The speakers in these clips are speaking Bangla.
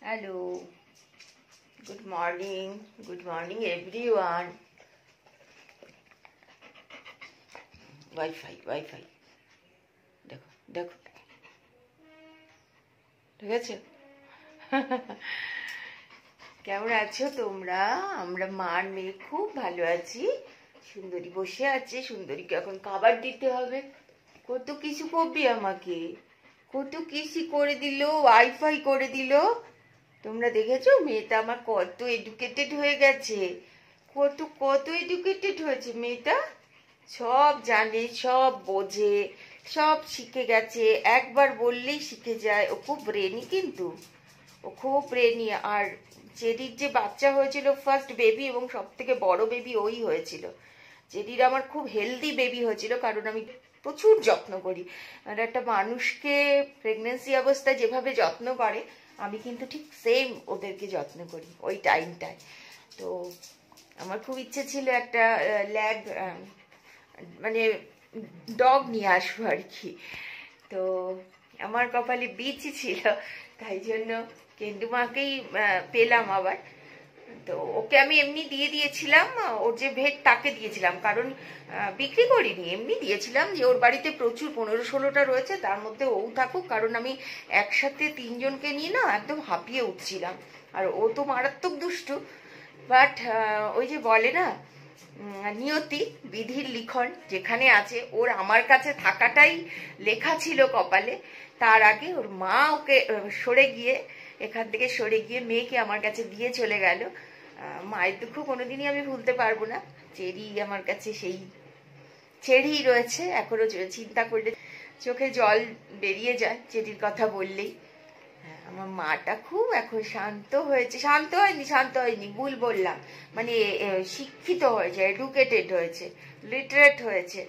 Hello, good morning everyone. Wi-Fi. দেখো দেখো ঠিক আছে। কেমন আছো তোমরা? আমরা মার মেয়ে খুব ভালো আছি। সুন্দরী বসে আছে, সুন্দরীকে এখন খাবার দিতে হবে। কত কিছু করবি আমাকে, কত কিছু করে দিল, ওয়াইফাই করে দিল। তোমরা দেখেছো মেয়েটা আমার কত এডুকেটেড হয়ে গেছে, কত কত এডুকেটেড হয়েছে মেয়েটা। সব জানে, সব বোঝে, সব শিখে গেছে। একবার বললেই শিখে যায়। ও খুব ব্রেনি, কিন্তু ও খুব ব্রেনি। আর চেরির যে বাচ্চা হয়েছিল, ফার্স্ট বেবি এবং সব থেকে বড় বেবি ওই হয়েছিল। চেরির আমার খুব হেলদি বেবি হয়েছিল, কারণ আমি প্রচুর যত্ন করি। আর একটা মানুষকে প্রেগনেন্সি অবস্থায় যেভাবে যত্ন করে, আমি কিন্তু ঠিক সেম ওদেরকে যত্ন করি ওই টাইমটায়। তো আমার খুব ইচ্ছে ছিল একটা ল্যাব, মানে ডগ নিয়ে আসবো আর কি। তো আমার কপালে বিচি ছিল, তাই জন্য কেন্দুমাকেই পেলাম আবার। তো ওকে আমি এমনি দিয়ে দিয়েছিলাম, ওর যে ভেট তাকে দিয়েছিলাম, কারণ বিক্রি করিনি, এমনি দিয়েছিলাম যে ওর বাড়িতে প্রচুর 15-16টা রয়েছে, তার মধ্যে ও থাকুক। কারণ আমি একসাথে 3জনকে নিয়ে না একদম হাঁপিয়ে উঠছিলাম। আর ও তো মারাত্মক দুষ্টু। বাট ওই যে বলে না, নিয়তি বিধির লিখন যেখানে আছে, ওর আমার কাছে থাকাটাই লেখা ছিল কপালে। তার আগে ওর মা ওকে এখান থেকে সরে গিয়ে মেয়েকে আমার কাছে দিয়ে চলে গেল। মায়ের দুঃখ কোনোদিনই আমি ভুলতে পারবো না। চেরি আমার কাছে সেই চেরিই রয়েছে এখনো। চিন্তা করলে চোখে জল বেরিয়ে যায় চেরির কথা বললেই। আমার মাটা খুব এখন শান্ত হয়েছে। শান্ত হয়নি, ভুল বললাম। মানে শিক্ষিত হয়েছে, এডুকেটেড হয়েছে, লিটারেট হয়েছে,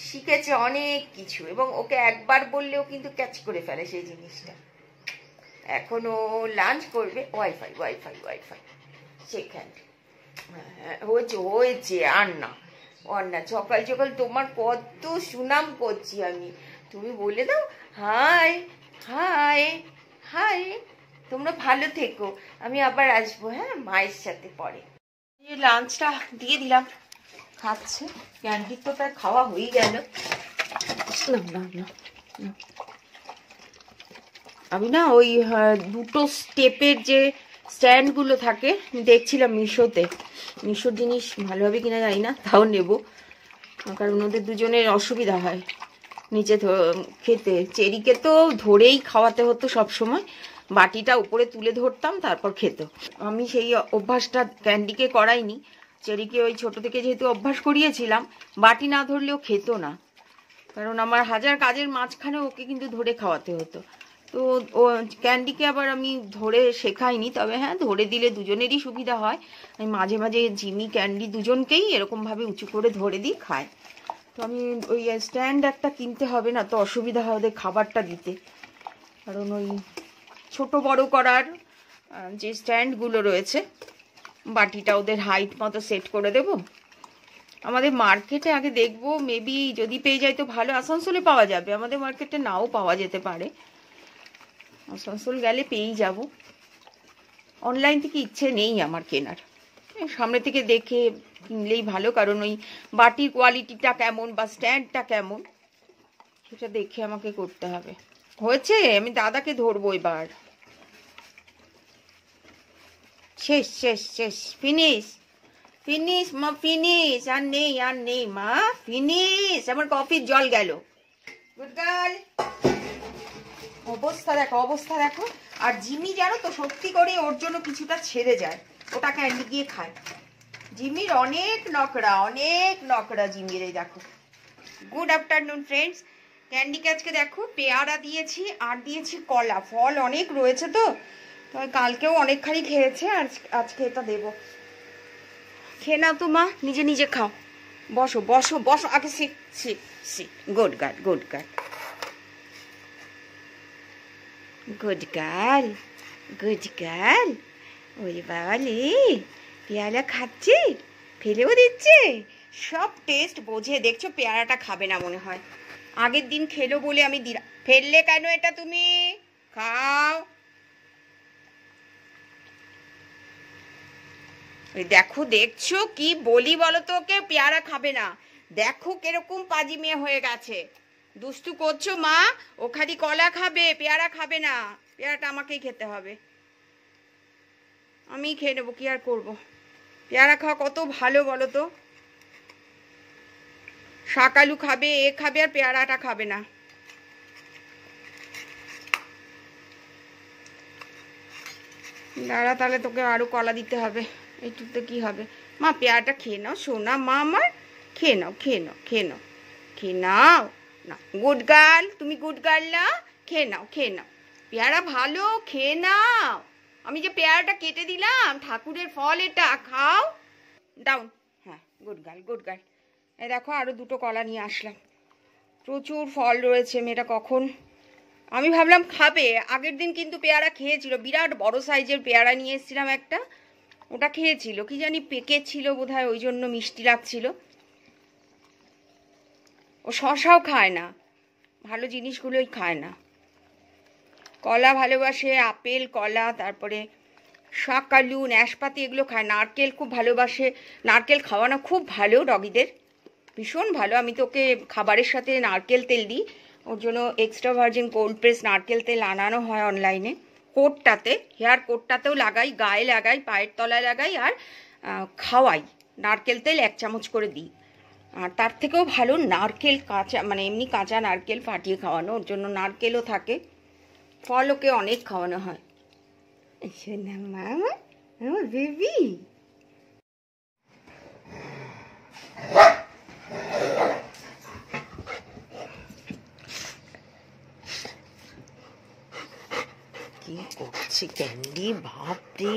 শিখেছে অনেক কিছু। এবং ওকে একবার বললেও কিন্তু ক্যাচ করে ফেলে সেই জিনিসটা। এখনো লাঞ্চ করবে। ওয়াইফাই সেখানে হয়েছে। আর না সকাল সকাল তোমার কত সুনাম করছি আমি, তুমি বলে দাও হাই হাই হাই। তোমরা ভালো থেকো, আমি আবার আসবো, হ্যাঁ, মায়ের সাথে পরে। লাঞ্চটা দিয়ে দিলাম, খাচ্ছে। ক্যান্ডির তো প্রায় খাওয়া হয়ে গেল। না আমি না ওই দুটো স্টেপের যে স্ট্যান্ডগুলো থাকে দেখছিলাম মিশোর জিনিস ভালো হবে কিনা জানি না, তাও নেব। কারণ ওদের দুজনের অসুবিধা হয় নিচে খেতে। চেরিকে তো ধরেই খাওয়াতে হতো সব সময়, বাটিটা উপরে তুলে ধরতাম তারপর খেত। আমি সেই অভ্যাসটা ক্যান্ডিকে করাইনি। চেরিকে ওই ছোট থেকে যেহেতু অভ্যাস করিয়েছিলাম, বাটি না ধরলেও খেত না। কারণ আমার হাজার কাজের মাঝখানে ওকে কিন্তু ধরে খাওয়াতে হতো। তো ও ক্যান্ডিকে আবার আমি ধরে শেখাইনি, তবে হ্যাঁ, ধরে দিলে দুজনেরই সুবিধা হয়। আমি মাঝে মাঝে জিমি ক্যান্ডি দুজনকেই এরকমভাবে উঁচু করে ধরে দিই, খায়। তো আমি ওই স্ট্যান্ড একটা কিনতে হবে, না তো অসুবিধা হয় ওদের খাবারটা দিতে। কারণ ওই ছোট বড় করার যে স্ট্যান্ডগুলো রয়েছে, বাটিটা ওদের হাইট মতো সেট করে দেব। আমাদের মার্কেটে আগে দেখবো, মেবি যদি পেয়ে যায় তো ভালো। আসানসোলে পাওয়া যাবে, আমাদের মার্কেটে নাও পাওয়া যেতে পারে। আসানসোল গেলে পেয়েই যাব। অনলাইন থেকে ইচ্ছে নেই আমার কেনার, সামনে থেকে দেখে কিনলেই ভালো। কারণ ওই বাটির কোয়ালিটিটা কেমন বা স্ট্যান্ডটা কেমন সেটা দেখে আমাকে করতে হবে। হয়েছে, আমি দাদাকে ধরবো এবার। শেষ ফিনিশ মা, ফিনিশ। আর নেই মা, ফিনিশ। আমার কফির জল গেল। Good girl. অবস্থা দেখো। আর জিমি জানো তো, সত্যি করে ওর জন্য কিছুটা ছেড়ে যায়, ওটা ক্যান্ডি গিয়ে খায়। জিমির অনেক নকড়া জিমির। এই দেখো। Good afternoon friends. ক্যান্ডিকে আজকে দেখো পেয়ারা দিয়েছি আর দিয়েছি কলা। ফল অনেক রয়েছে তো, কালকেও অনেকখানি খেয়েছে, আর আজকে এটা দেবো। খেয়ে নাও তো মা, নিজে খাও। বসো আগে। সিট। Good girl. ওরে বাবা লে, পেয়ারা খাচ্ছে, ফেলেও দিচ্ছে। সব টেস্ট বোঝে। দেখছো পেয়ারাটা খাবে না মনে হয়, আগের দিন খেলো বলে আমি দিলাম। ফেললে কেন এটা তুমি? খাও। ওই দেখো, দেখছো কি বলি বলো তো, ওকে পেয়ারা খাবে না। দেখো কিরকম পাজি মেয়ে হয়ে গেছে, দুষ্টু করছো মা। ও খালি কলা খাবে, পেয়ারা খাবে না। পেয়ারাটা আমাকেই খেতে হবে, আমি খেয়ে নেবো, কি আর করবো। পেয়ারা খাওয়া কত ভালো বলো তো। শাক আলু খাবে, এ খাবে, আর পেয়ারাটা খাবে না। দাঁড়া, তাহলে তোকে আরো কলা দিতে হবে। এইটুকুতে কি হবে মা, পেয়ারাটা খেয়ে নাও সোনা মা আমার। খেয়ে নাও, খেয়ে নাও, খেয়ে নাও, খেয়ে নাও না। গুড গার্ল, তুমি গুড গার্ল না? খেয়ে নাও, খেয়ে নাও, পেয়ারা ভালো, খেয়ে নাও। আমি যে পেয়ারাটা কেটে দিলাম, ঠাকুরের ফল এটা, খাও। ডাউন। হ্যাঁ, গুড গার্ল, গুড গার্ল। এই দেখো, আরো দুটো কলা নিয়ে আসলাম। প্রচুর ফল রয়েছে, মেয়েটা কখন, আমি ভাবলাম খাবে। আগের দিন কিন্তু পেয়ারা খেয়েছিল, বিরাট বড় সাইজের পেয়ারা নিয়ে এসেছিলাম একটা, ওটা খেয়েছিল। কি জানি পেকেছিল বোধহয়, ওই জন্য মিষ্টি লাগছিল। ও শশাও খায় না, ভালো জিনিসগুলোই খায় না। কলা ভালোবাসে, আপেল, কলা, তারপরে শাক আলু, নাশপাতি এগুলো খায়। নারকেল খুব ভালোবাসে, নারকেল খাওয়ানো খুব ভালো ডগিদের, ভীষণ ভালো। আমি তোকে খাবারের সাথে নারকেল তেল দিই, ওর জন্য এক্সট্রা ভার্জিন কোল্ড প্রেস নারকেল তেল আনানো হয় অনলাইনে। কোটটাতে, হেয়ার কোটটাতেও লাগাই, গায়ে লাগাই, পায়ের তলায় লাগাই, আর খাওয়াই। নারকেল তেল 1 চামচ করে দিই। আর তার থেকেও ভালো নারকেল কাঁচা, মানে এমনি কাঁচা নারকেল ফাটিয়ে খাওয়ানো, ওর জন্য নারকেলও থাকে। ফল ওকে অনেক খাওয়ানো হয়। শোনা মামা, আমার বেবি। কি করছে ক্যান্ডি, বাপরে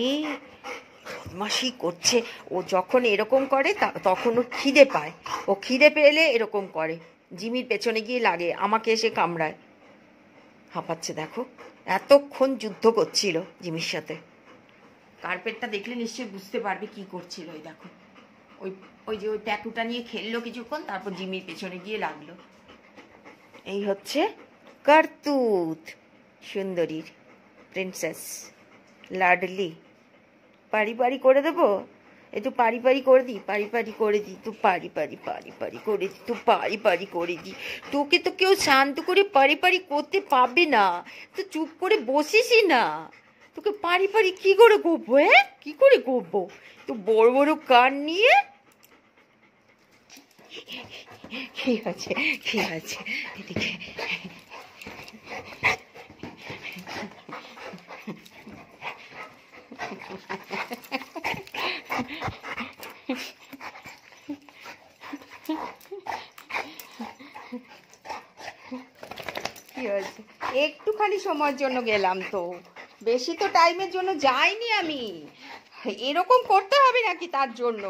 বদমাশি করছে। ও যখন এরকম করে তখন ও খিদে পায়, ও খিদে পেলে এরকম করে, জিমির পেছনে গিয়ে লাগে, আমাকে এসে কামড়ায়। হাঁপাচ্ছে দেখো, এতক্ষণ যুদ্ধ করছিল জিমির সাথে। কার্পেটটা দেখলে নিশ্চয়ই বুঝতে পারবে কি করছিল। ওই দেখো, ওই ওই যে ওই ট্যাটুটা নিয়ে খেললো কিছুক্ষণ, তারপর জিমির পেছনে গিয়ে লাগলো। এই হচ্ছে কার্তুত সুন্দরীর, প্রিন্সেস লাডলি। পারি পারি করে দেবো, একটু পারি পারি করে দিই, পারি পারি করে দিই, তো পারি পারি পারি পারি করে দিই, তো পারি পারি করে দিই। তোকে তো কেউ শান্ত করে পারি পারি করতে পারবে না, তো চুপ করে বসিসই না। তোকে পারি পারি কি করে করবো, হ্যাঁ কি করে করবো, তো বড় বড় কান নিয়ে। কি আছে, কি আছে এদিকে। কি হয়েছে, একটুখানি সময়ের জন্য গেলাম তো, বেশি তো টাইমের জন্য যাইনি আমি। এরকম করতে হবে নাকি তার জন্য,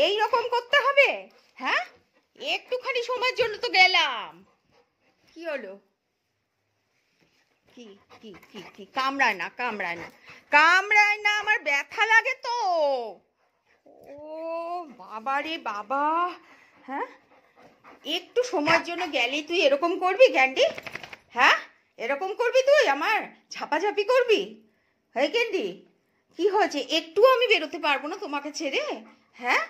এই রকম করতে হবে? হ্যাঁ, একটুখানি সময়ের জন্য তো গেলাম। কি হলো, কি কি কি কি? কামড়ায় না, কামড়ায় না, কামড়ায় না, আমার ব্যথা লাগে তো। ও বাবা রে বাবা। হ্যাঁ, একটু সময়ের জন্য গেলেই তুই এরকম করবি ক্যান্ডি? হ্যাঁ, এরকম করবি তুই, আমার ঝাপাঝাপি করবি? হ্যাঁ ক্যান্ডি, কি হয়েছে? একটুও আমি বেরোতে পারবো না তোমাকে ছেড়ে? হ্যাঁ,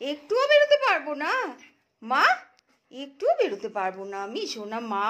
একটুও বেরোতে পারবো না মা, একটুও বেরোতে পারবো না আমি, সোনা মা।